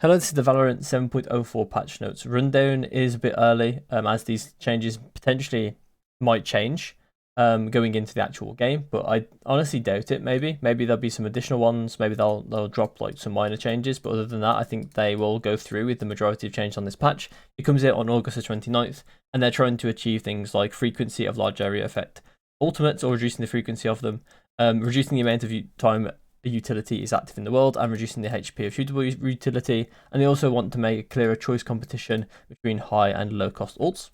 Hello, this is the Valorant 7.04 patch notes. Rundown is a bit early, as these changes potentially might change going into the actual game, but I honestly doubt it. Maybe there'll be some additional ones. Maybe they'll drop like some minor changes, but other than that, I think they will go through with the majority of change on this patch. It comes out on August the 29th, and they're trying to achieve things like frequency of large area effect ultimates, or reducing the frequency of them, reducing the amount of time a utility is active in the world, and reducing the HP of suitable utility. And they also want to make a clearer choice competition between high and low cost ults.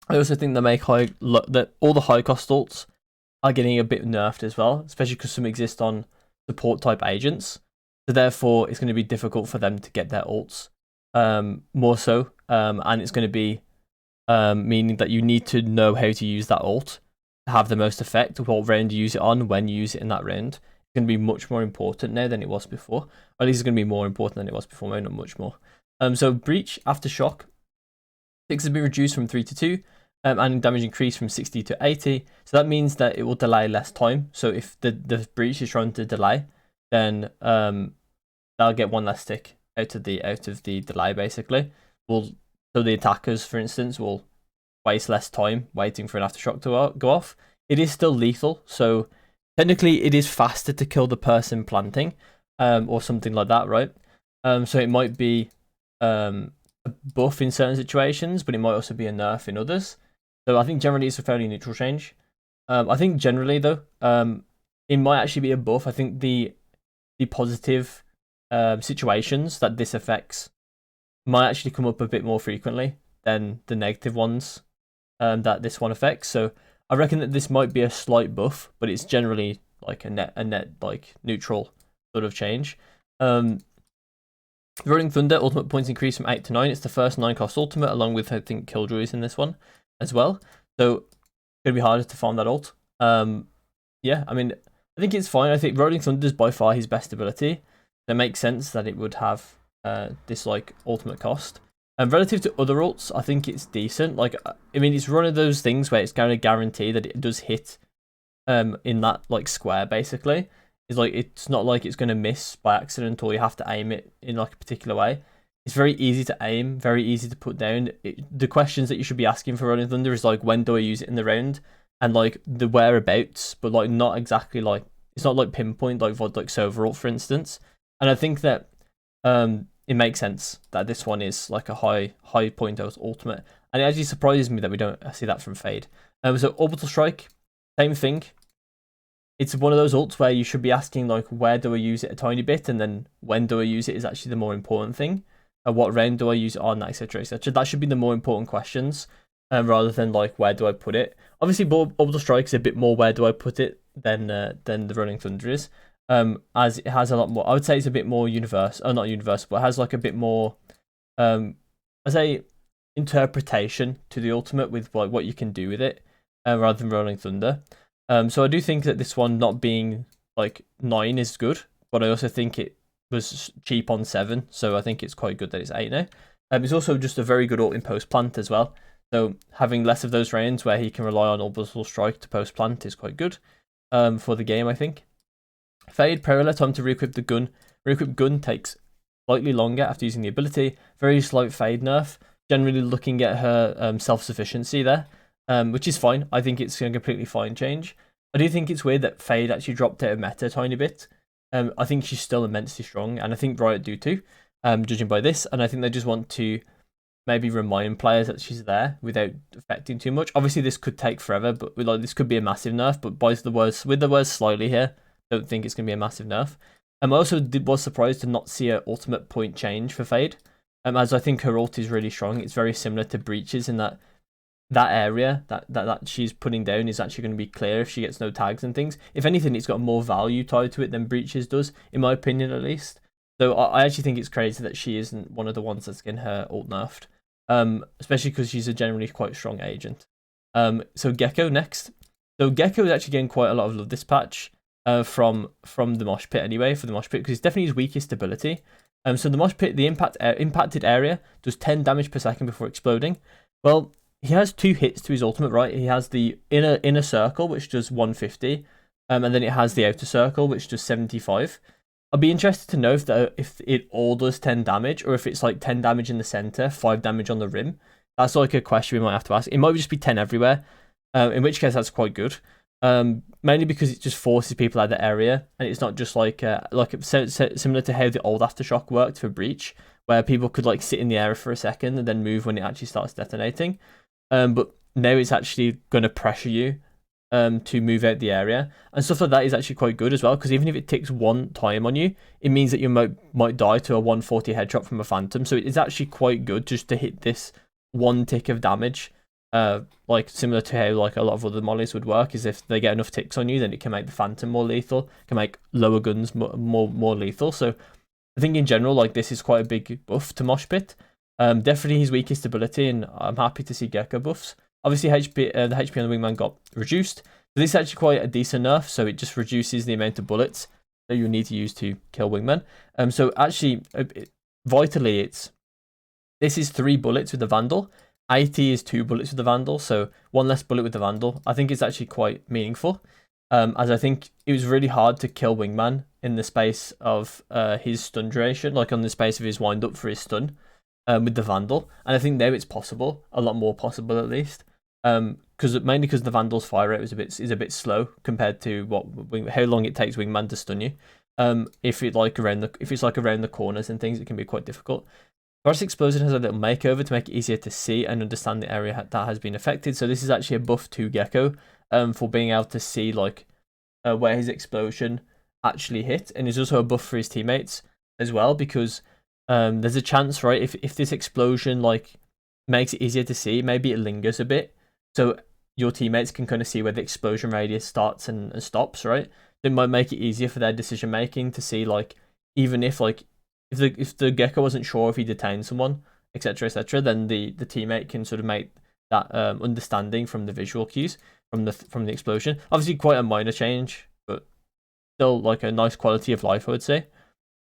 I also think they make that all the high cost ults are getting a bit nerfed as well, especially because some exist on support type agents. So therefore, it's going to be difficult for them to get their ults more so, and it's going to be meaning that you need to know how to use that ult to have the most effect. What round you use it on, when you use it in that round. Going to be much more important now than it was before. Or at least it's going to be more important than it was before, maybe not much more. So breach after shock, 6 has been reduced from 3 to 2, and damage increased from 60 to 80. So that means that it will delay less time. So if the breach is trying to delay, then they'll get one less tick out of the delay basically. So the attackers, for instance, will waste less time waiting for an aftershock to go off. It is still lethal, so technically, it is faster to kill the person planting, or something like that, right? So it might be a buff in certain situations, but it might also be a nerf in others. So I think generally it's a fairly neutral change. I think generally though, it might actually be a buff. I think the positive situations that this affects might actually come up a bit more frequently than the negative ones that this one affects. So I reckon that this might be a slight buff, but it's generally like a net like neutral sort of change. Rolling Thunder ultimate points increase from 8 to 9. It's the first 9 cost ultimate, along with I think Killjoys in this one as well. So it's gonna be harder to farm that ult. Yeah, I mean I think it's fine. I think Rolling Thunder is by far his best ability. It makes sense that it would have this like ultimate cost. And relative to other ults, I think it's decent. Like, I mean, it's one of those things where it's going to guarantee that it does hit in that like square, basically. It's like, it's not like it's going to miss by accident, or you have to aim it in like a particular way. It's very easy to aim, very easy to put down. The questions that you should be asking for Rolling Thunder is like, when do I use it in the round? And like the whereabouts, but like not exactly like, it's not like pinpoint like Sova ult, for instance. And I think that it makes sense that this one is like a high point ultimate, and it actually surprises me that we don't see that from Fade. So Orbital Strike, same thing. It's one of those ults where you should be asking like, where do I use it a tiny bit, and then when do I use it is actually the more important thing. What round do I use it on, etc., etc. That should be the more important questions, rather than like, where do I put it. Obviously, Orbital Strike is a bit more where do I put it than the Rolling Thunder is. As it has a lot more, I would say it's a bit more universal, not universal, but it has like a bit more, I say, interpretation to the ultimate with like what you can do with it, rather than Rolling Thunder. So I do think that this one not being like 9 is good, but I also think it was cheap on 7, so I think it's quite good that it's 8 now. It's also just a very good ult in post plant as well. So having less of those rounds where he can rely on Orbital Strike to post plant is quite good for the game, I think. Fade, Perilla, time to re-equip the gun. Re-equip gun takes slightly longer after using the ability. Very slight Fade nerf. Generally looking at her self-sufficiency there, which is fine. I think it's a completely fine change. I do think it's weird that Fade actually dropped out of meta a tiny bit. I think she's still immensely strong, and I think Riot do too, judging by this. And I think they just want to maybe remind players that she's there without affecting too much. Obviously, this could take forever, but like this could be a massive nerf. But with the words slightly here, don't think it's going to be a massive nerf. I also was surprised to not see her ultimate point change for Fade, as I think her ult is really strong. It's very similar to Breach's in that area that she's putting down is actually going to be clear if she gets no tags and things. If anything, it's got more value tied to it than Breach's does, in my opinion at least. So I actually think it's crazy that she isn't one of the ones that's getting her ult nerfed, especially because she's a generally quite strong agent. So Gekko next. So Gekko is actually getting quite a lot of love this patch. From the mosh pit anyway, for the mosh pit, because it's definitely his weakest ability. So the mosh pit, the impacted area does 10 damage per second before exploding. Well, he has 2 hits to his ultimate, right? He has the inner circle, which does 150, and then it has the outer circle, which does 75. I'd be interested to know if it all does 10 damage, or if it's like 10 damage in the center, 5 damage on the rim. That's like a question we might have to ask. It might just be 10 everywhere, in which case that's quite good. Mainly because it just forces people out of the area, and it's not just like similar to how the old aftershock worked for Breach, where people could like sit in the area for a second and then move when it actually starts detonating. But now it's actually going to pressure you to move out the area, and stuff like that is actually quite good as well, because even if it ticks one time on you, it means that you might die to a 140 headshot from a phantom. So it's actually quite good just to hit this one tick of damage, like similar to how like a lot of other mollies would work. Is if they get enough ticks on you, then it can make the phantom more lethal, can make lower guns more lethal. So I think in general, like, this is quite a big buff to Mosh Pit. Definitely his weakest ability, and I'm happy to see Gekko buffs. Obviously, the HP on the wingman got reduced. So this is actually quite a decent nerf, so it just reduces the amount of bullets that you need to use to kill wingman. So actually, vitally, this is 3 bullets with the Vandal. 80 is 2 bullets with the Vandal, so 1 less bullet with the Vandal. I think it's actually quite meaningful, as I think it was really hard to kill wingman in the space of his stun duration, like on the space of his wind up for his stun, with the Vandal. And I think now it's possible, a lot more possible at least. Mainly because the Vandal's fire rate is a bit slow compared to how long it takes wingman to stun you. If it's like around the corners and things, it can be quite difficult. Burst Explosion has a little makeover to make it easier to see and understand the area that has been affected. So this is actually a buff to Gekko, for being able to see like where his explosion actually hit, and it's also a buff for his teammates as well, because there's a chance, right, if this explosion like makes it easier to see, maybe it lingers a bit, so your teammates can kind of see where the explosion radius starts and stops, right? It might make it easier for their decision making to see, like, even if like if the Gekko wasn't sure if he detained someone, etc., then the teammate can sort of make that understanding from the visual cues from the explosion. Obviously, quite a minor change, but still like a nice quality of life, I would say.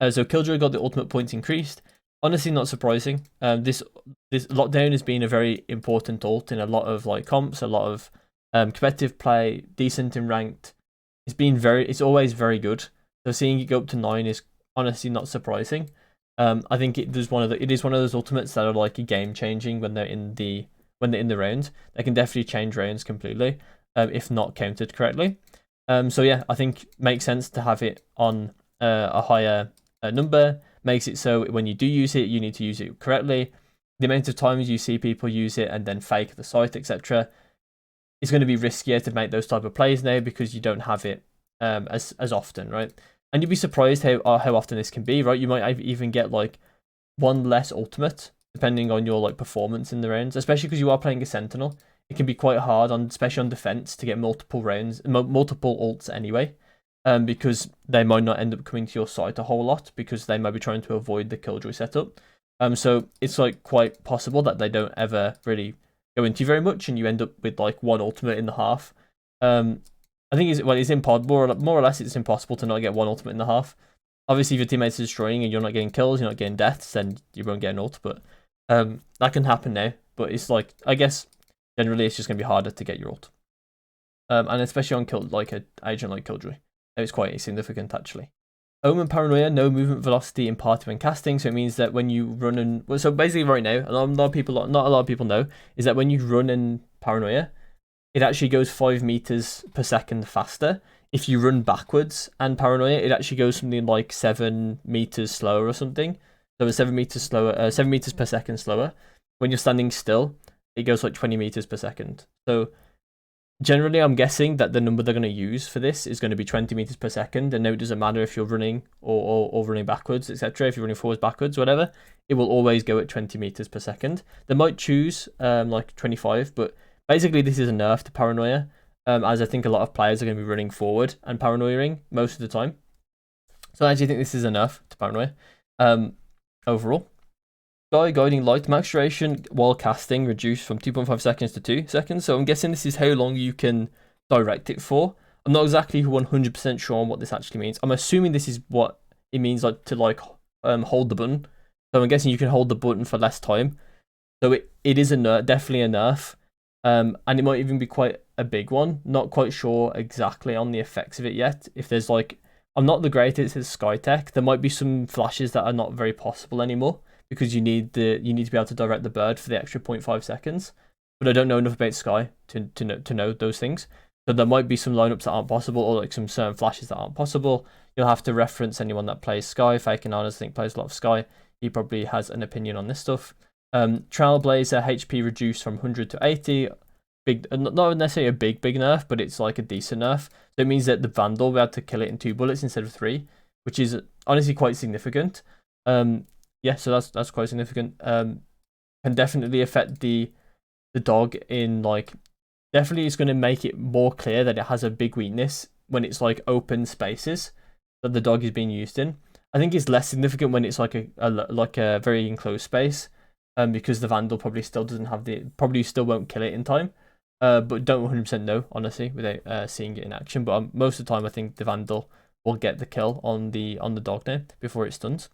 So Killjoy got the ultimate points increased. Honestly, not surprising. This lockdown has been a very important ult in a lot of like comps, a lot of competitive play, decent in ranked. It's always very good. So seeing it go up to 9 is honestly not surprising. I think it is one of those ultimates that are like game changing when they're in the round. They can definitely change rounds completely, if not counted correctly. So yeah, I think makes sense to have it on a higher number. Makes it so when you do use it, you need to use it correctly. The amount of times you see people use it and then fake the site, etc., is going to be riskier to make those type of plays now, because you don't have it as often, right? And you'd be surprised how often this can be, right? You might even get like 1 less ultimate depending on your like performance in the rounds, especially because you are playing a Sentinel. It can be quite hard, especially on defense, to get multiple ults anyway, because they might not end up coming to your site a whole lot, because they might be trying to avoid the Killjoy setup. So it's like quite possible that they don't ever really go into you very much, and you end up with like 1 ultimate in the half. I think it's impossible, more or less it's impossible to not get 1 ultimate in the half. Obviously, if your teammates are destroying and you're not getting kills, you're not getting deaths, then you won't get an ult. But that can happen now. But it's like, I guess generally it's just going to be harder to get your ult, and especially on like an agent like Killjoy, it's quite significant actually. Omen Paranoia, no movement velocity imparted when casting, so it means that when you run and so basically right now, not a lot of people know, is that when you run in Paranoia, it actually goes 5 meters per second faster. If you run backwards and Paranoia, it actually goes something like 7 meters slower or something. So 7 meters per second slower. When you're standing still, it goes like 20 meters per second. So generally, I'm guessing that the number they're going to use for this is going to be 20 meters per second. And now it doesn't matter if you're running or running backwards, etc. If you're running forwards, backwards, whatever, it will always go at 20 meters per second. They might choose like 25, but basically this is a nerf to Paranoia, as I think a lot of players are going to be running forward and paranoiaing most of the time. So I actually think this is a nerf to Paranoia overall. Skye Guiding Light, max duration while casting reduced from 2.5 seconds to 2 seconds. So I'm guessing this is how long you can direct it for. I'm not exactly 100% sure on what this actually means. I'm assuming this is what it means, like to like hold the button. So I'm guessing you can hold the button for less time. So it is definitely a nerf. And it might even be quite a big one. Not quite sure exactly on the effects of it yet. If there's like I'm not the greatest at Skye tech. There might be some flashes that are not very possible anymore because you need to be able to direct the bird for the extra 0.5 seconds. But I don't know enough about Skye to know those things. So there might be some lineups that aren't possible, or like some certain flashes that aren't possible. You'll have to reference anyone that plays Skye. Fake Honest, I think, plays a lot of Skye. He probably has an opinion on this stuff. Trailblazer HP reduced from 100 to 80. Big, not necessarily a big nerf, but it's like a decent nerf. So it means that the Vandal, we had to kill it in 2 bullets instead of 3, which is honestly quite significant. Yeah, so that's quite significant. Can definitely affect the dog in like, definitely it's going to make it more clear that it has a big weakness when it's like open spaces that the dog is being used in. I think it's less significant when it's like a very enclosed space, because the Vandal probably still doesn't have probably still won't kill it in time. But don't 100% know, honestly, without seeing it in action. But most of the time, I think the Vandal will get the kill on the dog now before it stuns.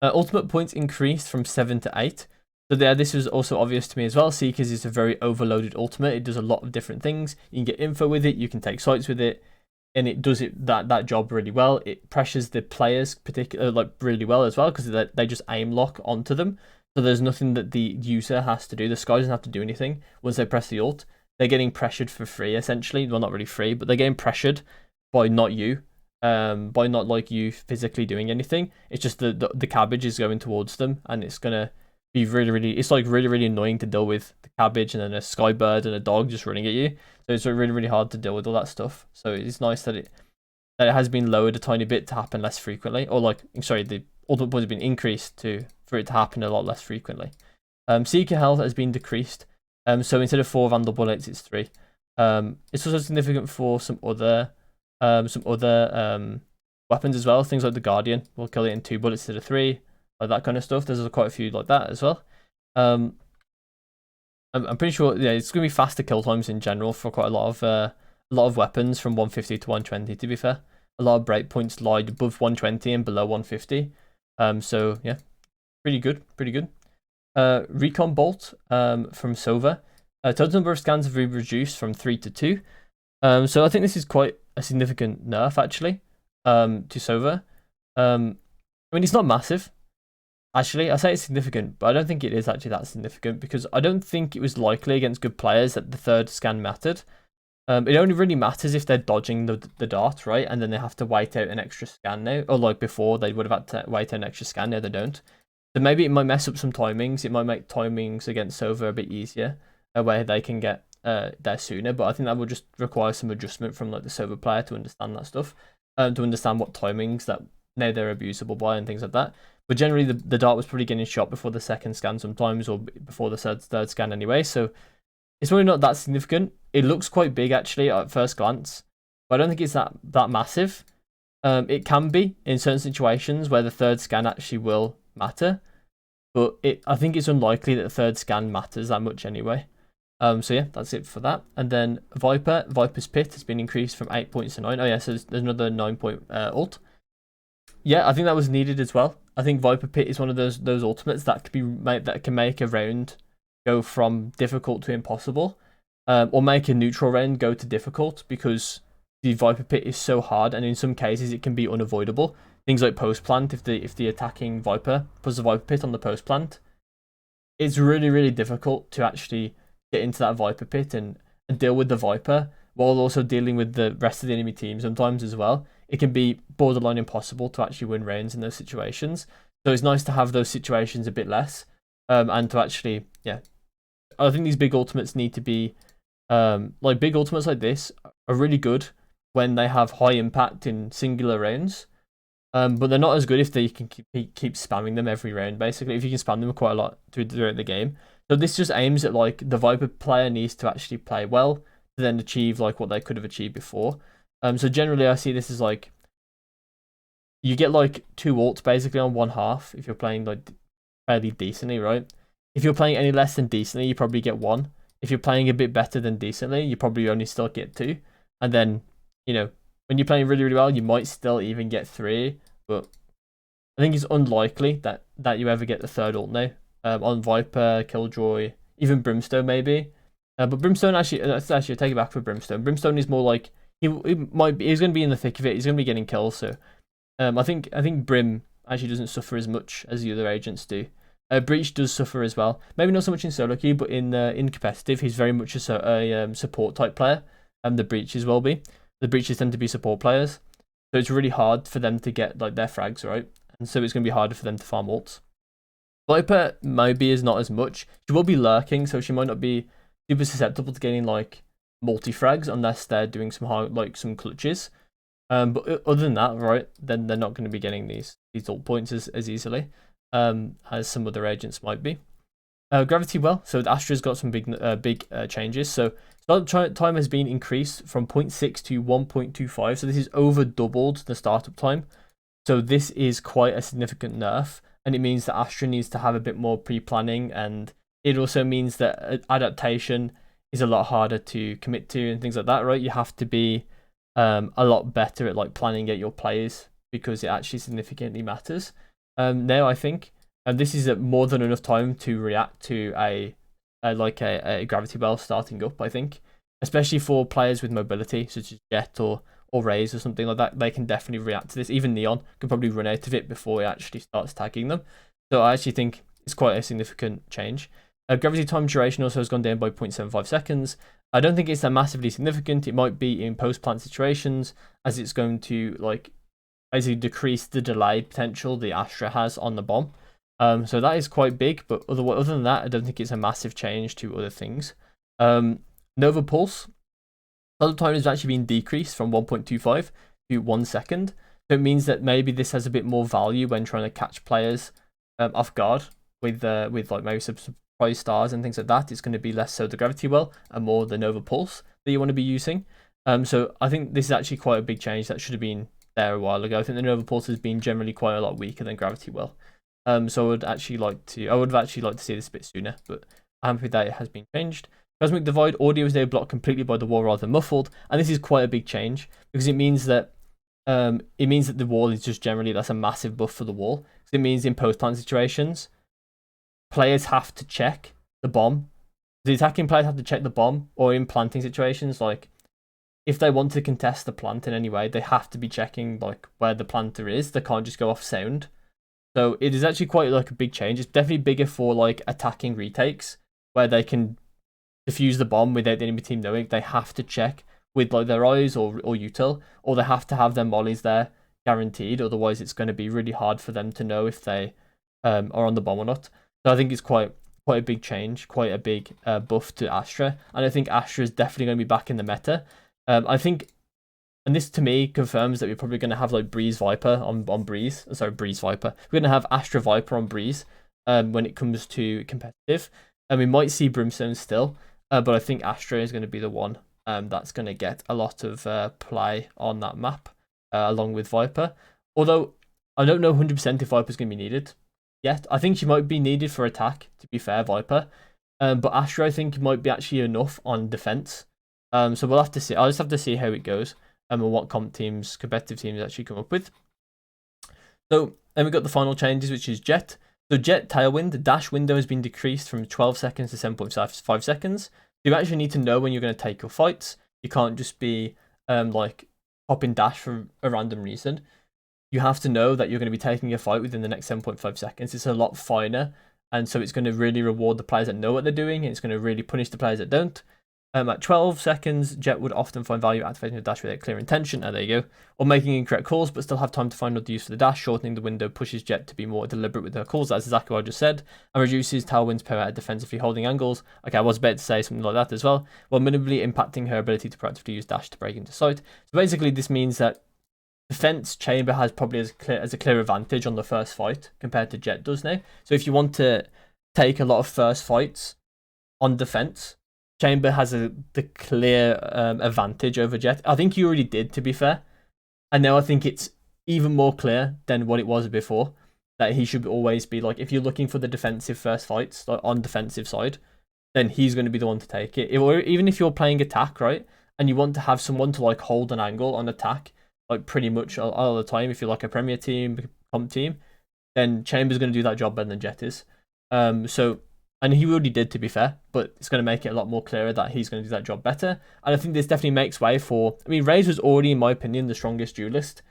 Ultimate points increased from 7 to 8. So this was also obvious to me as well. Seekers is a very overloaded ultimate. It does a lot of different things. You can get info with it. You can take sites with it, and it does that job really well. It pressures the players really well as well, because they just aim lock onto them. So there's nothing that the user has to do. The Skye doesn't have to do anything once they press the ult. They're getting pressured for free, essentially. Well, not really free, but they're getting pressured by not you. By not like you physically doing anything. It's just the cabbage is going towards them, and it's gonna be it's like really annoying to deal with the cabbage and then a Skye bird and a dog just running at you. So it's really hard to deal with all that stuff. So it's nice that it has been lowered a tiny bit to happen less frequently, or like, sorry, the ultimate points have been increased for it to happen a lot less frequently. Seeker health has been decreased. So instead of 4 Vandal bullets, it's 3. It's also significant for some other weapons as well. Things like the Guardian will kill it in 2 bullets instead of 3, like that kind of stuff. There's quite a few like that as well. I'm pretty sure, yeah, it's gonna be faster kill times in general for quite a lot of weapons from 150 to 120. To be fair, a lot of breakpoints lie above 120 and below 150. So yeah, pretty good. Recon Bolt from Sova. Total number of scans have been reduced from 3 to 2. So I think this is quite a significant nerf actually, to Sova. I mean, it's not massive. Actually, I say it's significant, but I don't think it is actually that significant, because I don't think it was likely against good players that the 3rd scan mattered. It only really matters if they're dodging the dart, right? And then they have to wait out an extra scan now, or like before they would have had to wait out an extra scan. Now they don't. So maybe it might mess up some timings. It might make timings against Sova a bit easier, where they can get there sooner. But I think that will just require some adjustment from like the Sova player to understand that stuff, to understand what timings that now they're abusable by and things like that. But generally, the dart was probably getting shot before the 2nd scan sometimes, or before the 3rd scan anyway. So it's really not that significant. It looks quite big actually at first glance, but I don't think it's that massive. It can be in certain situations where the 3rd scan actually will matter, but I think it's unlikely that the 3rd scan matters that much anyway. So yeah, that's it for that. And then Viper's Pit has been increased from 8 points to 9. Oh yeah, so there's another 9-point ult. Yeah, I think that was needed as well. I think Viper Pit is one of those ultimates that can make a round go from difficult to impossible, or make a neutral round go to difficult, because the Viper Pit is so hard, and in some cases it can be unavoidable. Things like post plant, if the attacking Viper puts the Viper Pit on the post plant, it's really difficult to actually get into that Viper Pit and deal with the Viper while also dealing with the rest of the enemy team sometimes as well. It can be borderline impossible to actually win rounds in those situations. So it's nice to have those situations a bit less, and to actually, yeah. I think these big ultimates need to be, like big ultimates like this are really good when they have high impact in singular rounds. But they're not as good if they can keep spamming them every round, basically. If you can spam them quite a lot throughout the game. So this just aims at like the Viper player needs to actually play well to then achieve like what they could have achieved before. So generally I see this as like, you get like 2 ults basically on 1/2 if you're playing like fairly decently, right? If you're playing any less than decently, you probably get 1. If you're playing a bit better than decently, you probably only still get 2. And then, you know, when you're playing really well, you might still even get 3. But I think it's unlikely that you ever get the 3rd ult now. On Viper, Killjoy, even Brimstone maybe. But Brimstone actually, I take it back for Brimstone. Brimstone is more like, he's going to be in the thick of it. He's going to be getting kills. So I think Brim actually doesn't suffer as much as the other agents do. Breach does suffer as well. Maybe not so much in solo queue, but in competitive, he's very much a support type player. The Breaches will be. The Breaches tend to be support players, so it's really hard for them to get like their frags right, and so it's going to be harder for them to farm ults. Viper maybe is not as much. She will be lurking, so she might not be super susceptible to getting like multi frags unless they're doing some hard, like some clutches. But other than that, right, then they're not going to be getting these ult points as easily as some other agents might be. Gravity well, so the Astra's got some big changes. So startup time has been increased from 0.6 to 1.25. So this is over doubled the startup time. So this is quite a significant nerf, and it means that Astra needs to have a bit more pre-planning, and it also means that adaptation is a lot harder to commit to and things like that, right? You have to be a lot better at like planning out your plays because it actually significantly matters. Now I think, and this is more than enough time to react to a gravity bell starting up. I think, especially for players with mobility such as Jett or Raze or something like that, they can definitely react to this. Even Neon can probably run out of it before it actually starts tagging them. So I actually think it's quite a significant change. Gravity time duration also has gone down by 0.75 seconds. I don't think it's that massively significant. It might be in post-plant situations, as it's going to like basically decrease the delay potential the Astra has on the bomb. So that is quite big, but other than that, I don't think it's a massive change to other things. Nova Pulse, startup time has actually been decreased from 1.25 to 1 second. So it means that maybe this has a bit more value when trying to catch players off guard with like maybe some surprise stars and things like that. It's going to be less so the Gravity Well and more the Nova Pulse that you want to be using. So I think this is actually quite a big change that should have been there a while ago. I think the Nova Pulse has been generally quite a lot weaker than Gravity Well. So I would have actually liked to see this a bit sooner, but I'm happy that it has been changed. Cosmic Divide, audio is now blocked completely by the wall rather than muffled, and this is quite a big change because it means that the wall is just generally, that's a massive buff for the wall. So it means in post-plant situations, players have to check the bomb. The attacking players have to check the bomb, or in planting situations, like if they want to contest the plant in any way, they have to be checking like where the planter is. They can't just go off sound. So it is actually quite like a big change. It's definitely bigger for like attacking retakes where they can defuse the bomb without the enemy team knowing. They have to check with like their eyes or util, or they have to have their mollies there guaranteed. Otherwise, it's going to be really hard for them to know if they are on the bomb or not. So I think it's quite a big change, quite a big buff to Astra, and I think Astra is definitely going to be back in the meta. I think. And this to me confirms that we're probably going to have like Breeze Viper on Breeze. Sorry, Breeze Viper. We're going to have Astra Viper on Breeze when it comes to competitive. And we might see Brimstone still, but I think Astra is going to be the one that's going to get a lot of play on that map along with Viper. Although I don't know 100% if Viper's going to be needed yet. I think she might be needed for attack, to be fair, Viper. But Astra I think might be actually enough on defense. So we'll have to see. I'll just have to see how it goes. And what competitive teams actually come up with. So then we got the final changes, which is Jett. So Jett Tailwind, the dash window has been decreased from 12 seconds to 7.5 seconds. You actually need to know when you're going to take your fights. You can't just be like hopping dash for a random reason. You have to know that you're going to be taking a fight within the next 7.5 seconds. It's a lot finer, and so it's going to really reward the players that know what they're doing, and it's going to really punish the players that don't. At 12 seconds, Jett would often find value activating the dash without clear intention, there you go, or making incorrect calls but still have time to find other use for the dash. Shortening the window pushes Jett to be more deliberate with her calls, that's exactly what I just said, and reduces Tailwind's power at defensively holding angles. Okay, I was about to say something like that as well, while minimally impacting her ability to proactively use dash to break into sight. So basically this means that defense Chamber has probably as a clear advantage on the first fight compared to Jett does now. So if you want to take a lot of first fights on defense, Chamber has the clear advantage over Jett. I think you already did, to be fair. And now I think it's even more clear than what it was before, that he should always be like, if you're looking for the defensive first fights, like on defensive side, then he's going to be the one to take it. Or even if you're playing attack, right, and you want to have someone to like hold an angle on attack, like pretty much all the time, if you're like a Premier team, comp team, then Chamber's going to do that job better than Jett is. And And he already did, to be fair, but it's going to make it a lot more clearer that he's going to do that job better. And I think this definitely makes way for... I mean, Raze was already, in my opinion, the strongest duelist,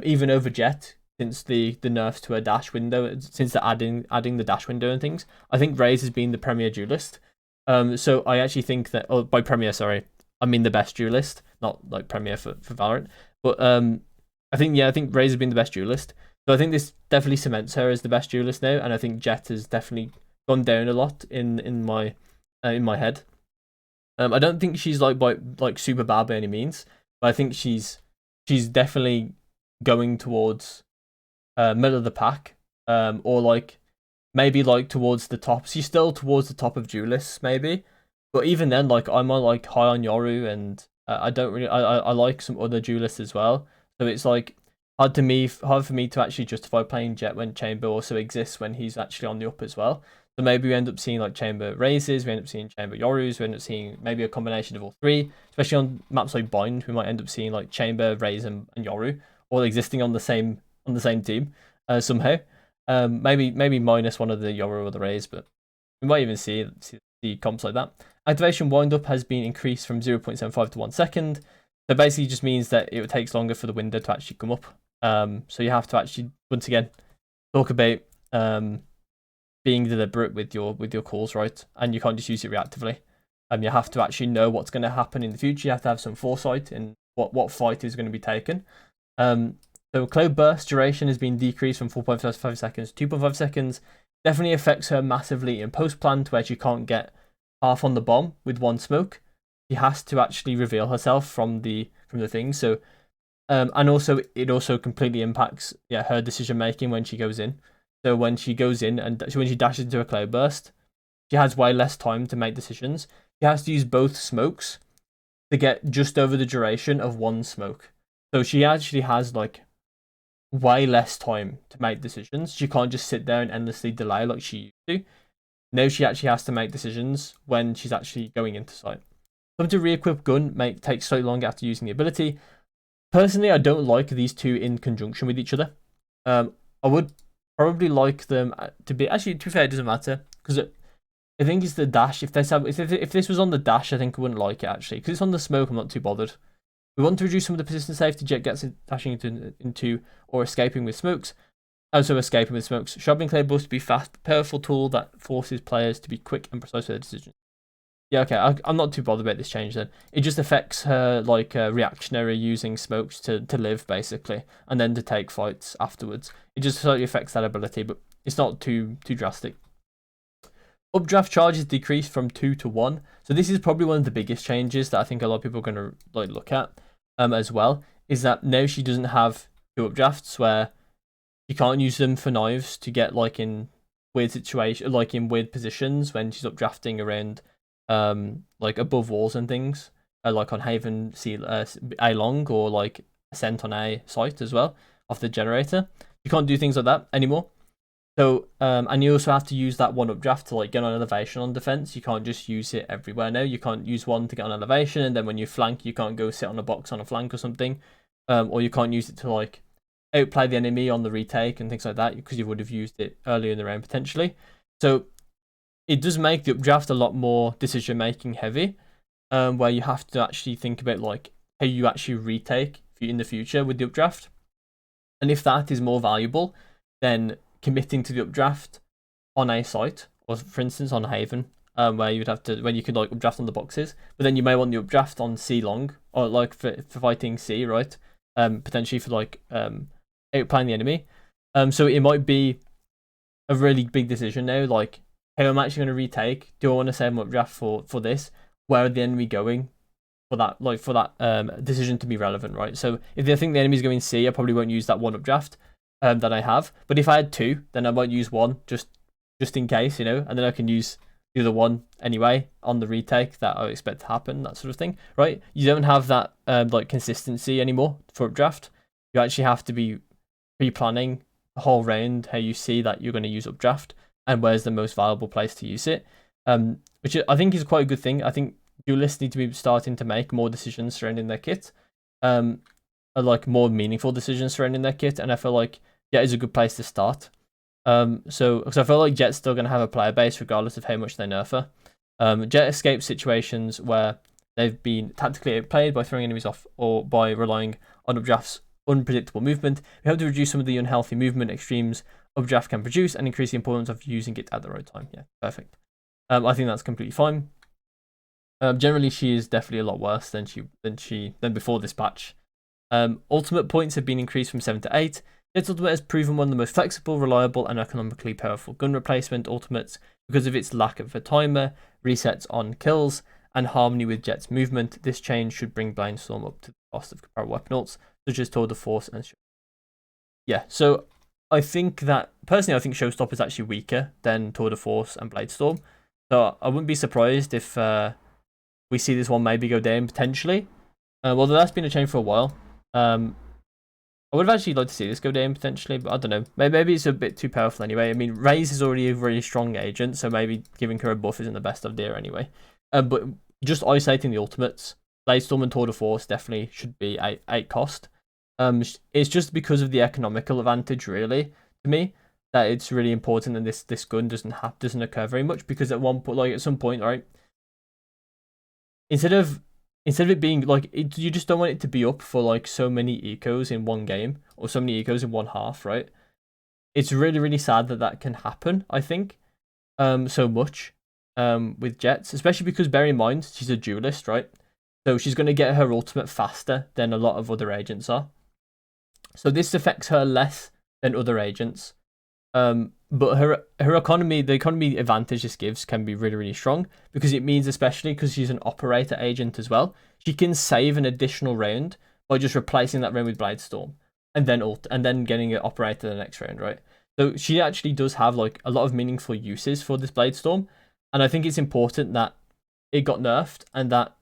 even over Jett, since the nerfs to her dash window, since the adding the dash window and things. I think Raze has been the premier duelist. So I actually think that... Oh, by premier, sorry. I mean the best duelist, not like premier for Valorant. But I think Raze has been the best duelist. So I think this definitely cements her as the best duelist now, and I think Jett has definitely gone down a lot in my head. I don't think she's like super bad by any means, but I think she's definitely going towards middle of the pack, or like maybe like towards the top. She's still towards the top of duelists maybe, but even then, like I'm like high on Yoru, and I don't really I like some other duelists as well. So it's like hard for me to actually justify playing Jett when Chamber also exists when he's actually on the up as well. So maybe we end up seeing like Chamber Razes, we end up seeing Chamber Yorus, we end up seeing maybe a combination of all three. Especially on maps like Bind, we might end up seeing like Chamber, Raze, and Yoru all existing on the same team somehow. Maybe minus one of the Yoru or the Raze, but we might even see comps like that. Activation windup has been increased from 0.75 to 1 second. So basically just means that it takes longer for the window to actually come up. So you have to actually, once again, talk about being deliberate with your calls, right? And you can't just use it reactively. You have to actually know what's going to happen in the future. You have to have some foresight in what fight is going to be taken. So Cloud Burst duration has been decreased from 4.5 seconds to 2.5 seconds. Definitely affects her massively in post plant, where she can't get half on the bomb with one smoke. She has to actually reveal herself from the thing. So and also it also completely impacts her decision making when she goes in. So when she goes in and when she dashes into a cloud burst, she has way less time to make decisions. She has to use both smokes to get just over the duration of one smoke. So she actually has like way less time to make decisions. She can't just sit there and endlessly delay like she used to. Now she actually has to make decisions when she's actually going into site. Something to re-equip gun take slightly longer after using the ability. Personally, I don't like these two in conjunction with each other. I would probably like them to be... Actually, to be fair, it doesn't matter. Because I think it's the dash. If this was on the dash, I think I wouldn't like it, actually. Because it's on the smoke, I'm not too bothered. We want to reduce some of the persistent safety Jett gets dashing into or escaping with smokes. Also escaping with smokes. Sharpening clay bust to be fast, powerful tool that forces players to be quick and precise with their decisions. Yeah, okay, I'm not too bothered about this change then. It just affects her like reactionary using smokes to live basically, and then to take fights afterwards. It just slightly affects that ability, but it's not too drastic. Updraft charge is decreased from 2 to 1. So this is probably one of the biggest changes that I think a lot of people are going to like look at as well, is that now she doesn't have 2 updrafts where she can't use them for knives to get like in weird situation, like in weird positions when she's updrafting around like above walls and things, like on Haven A long or like Ascent on A site as well off the generator. You can't do things like that anymore. So and you also have to use that one updraft to like get on elevation on defense. You can't just use it everywhere now. You can't use one to get on elevation, and then when you flank, you can't go sit on a box on a flank or something, or you can't use it to like outplay the enemy on the retake and things like that, because you would have used it earlier in the round potentially. So it does make the updraft a lot more decision making heavy, where you have to actually think about like how you actually retake in the future with the updraft. And if that is more valuable, then committing to the updraft on a site, or for instance on Haven, where you would have to, when you could like updraft on the boxes, but then you may want the updraft on C long, or like for fighting C, right? Potentially for like outplaying the enemy. So it might be a really big decision now, like how I'm actually going to retake. Do I want to save my updraft for this? Where are the enemy going? For that decision to be relevant, right? So if I think the enemy's going C, I probably won't use that one updraft that I have. But if I had 2, then I might use 1 just in case, you know, and then I can use the other one anyway on the retake that I expect to happen, that sort of thing, right? You don't have that like consistency anymore for updraft. You actually have to be pre-planning the whole round how you see that you're going to use updraft and where's the most valuable place to use it, which I think is quite a good thing. I think duelists need to be starting to make more decisions surrounding their kit, like more meaningful decisions surrounding their kit, and I feel like Jett is a good place to start. So because I feel like Jett's still going to have a player base regardless of how much they nerf her. Jett escapes situations where they've been tactically outplayed by throwing enemies off or by relying on Updraft's unpredictable movement. We hope to reduce some of the unhealthy movement extremes Updraft can produce and increase the importance of using it at the right time. Yeah, perfect. I think that's completely fine. Generally, she is definitely a lot worse than before this patch. Ultimate points have been increased from 7 to 8. Jett's ultimate has proven one of the most flexible, reliable, and economically powerful gun replacement ultimates because of its lack of a timer, resets on kills, and harmony with Jett's movement. This change should bring Brimstone up to the cost of comparable weapon ults, such as Tour de Force and yeah, so I think that, personally, I think Showstopper is actually weaker than Tour de Force and Bladestorm. So I wouldn't be surprised if we see this one maybe go down potentially. Although that's been a change for a while. I would have actually liked to see this go down potentially, but I don't know. Maybe it's a bit too powerful anyway. I mean, Raze is already a really strong agent, so maybe giving her a buff isn't the best idea anyway. But just isolating the ultimates, Bladestorm and Tour de Force definitely should be 8 cost. It's just because of the economical advantage, really, to me, that it's really important that this gun doesn't occur very much, because at one point, like at some point, right, instead of it being like you just don't want it to be up for like so many ecos in one game or so many ecos in one half, right? It's really, really sad that can happen, I think, so much with Jett, especially because, bear in mind, she's a duelist, right? So she's going to get her ultimate faster than a lot of other agents are. So this affects her less than other agents. But her economy, the economy advantage this gives, can be really, really strong, because it means, especially because she's an operator agent as well, she can save an additional round by just replacing that round with Bladestorm and then getting an operator the next round, right? So she actually does have like a lot of meaningful uses for this Bladestorm, and I think it's important that it got nerfed and that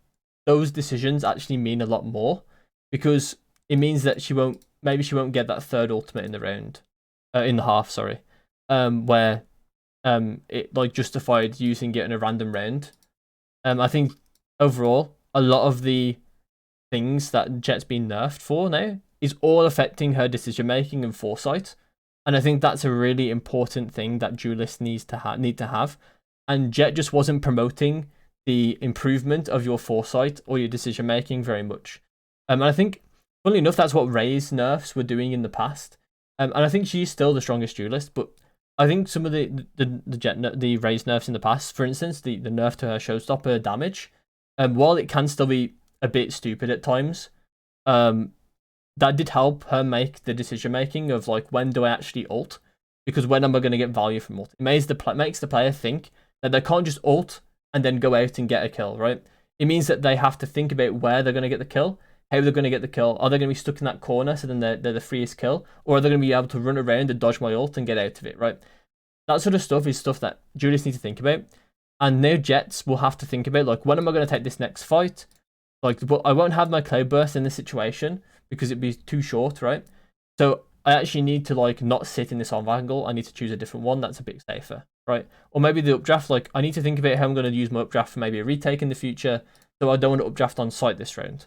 those decisions actually mean a lot more, because it means that she won't get that third ultimate in the round, in the half, sorry, where it like justified using it in a random round. I think overall a lot of the things that Jett's been nerfed for now is all affecting her decision making and foresight, and I think that's a really important thing that duelists need to have. And Jett just wasn't promoting the improvement of your foresight or your decision making very much. And I think, funnily enough, that's what Raze nerfs were doing in the past. And I think she's still the strongest duelist, but I think some of the Raze nerfs in the past, for instance, the nerf to her Showstopper damage, while it can still be a bit stupid at times, that did help her make the decision making of like, when do I actually ult? Because when am I going to get value from ult? It makes the player think that they can't just ult and then go out and get a kill, right? It means that they have to think about where they're going to get the kill, how they're going to get the kill. Are they going to be stuck in that corner so then they're the freest kill? Or are they going to be able to run around and dodge my ult and get out of it, right? That sort of stuff is stuff that duelists need to think about. And now Jetts will have to think about, like, when am I going to take this next fight? Like, but I won't have my Cloudburst in this situation because it'd be too short, right? So I actually need to, like, not sit in this arm angle. I need to choose a different one that's a bit safer, right? Or maybe the updraft, like, I need to think about how I'm going to use my updraft for maybe a retake in the future. So I don't want to updraft on site this round.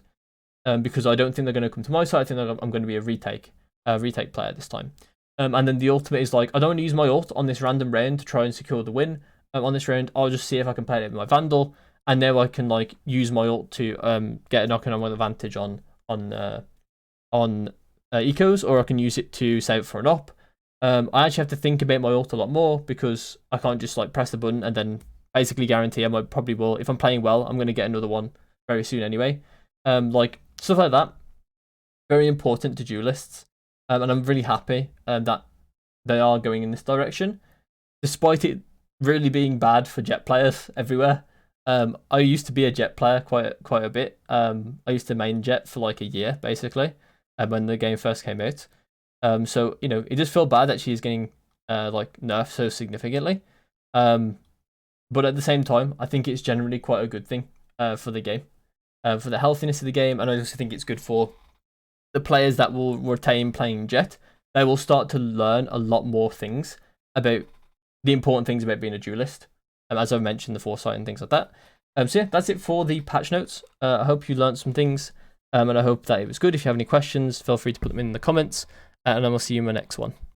Because I don't think they're going to come to my side. I think I'm going to be a retake player this time. And then the ultimate is like, I don't want to use my ult on this random round to try and secure the win. On this round, I'll just see if I can play it with my Vandal, and now I can like use my ult to get a knock on advantage on ecos, or I can use it to save it for an op. I actually have to think about my ult a lot more, because I can't just like press the button and then basically guarantee I probably will. If I'm playing well, I'm going to get another one very soon anyway. Like stuff like that, very important to duelists, and I'm really happy that they are going in this direction, despite it really being bad for Jett players everywhere. I used to be a Jett player quite a bit. I used to main Jett for like a year basically, when the game first came out. So you know, it does feel bad that she's getting like nerfed so significantly. But at the same time, I think it's generally quite a good thing for the game. For the healthiness of the game, and I also think it's good for the players that will retain playing Jett. They will start to learn a lot more things about the important things about being a duelist, as I've mentioned, the foresight and things like that. So yeah, that's it for the patch notes. I hope you learned some things, and I hope that it was good. If you have any questions, feel free to put them in the comments, and I will see you in my next one.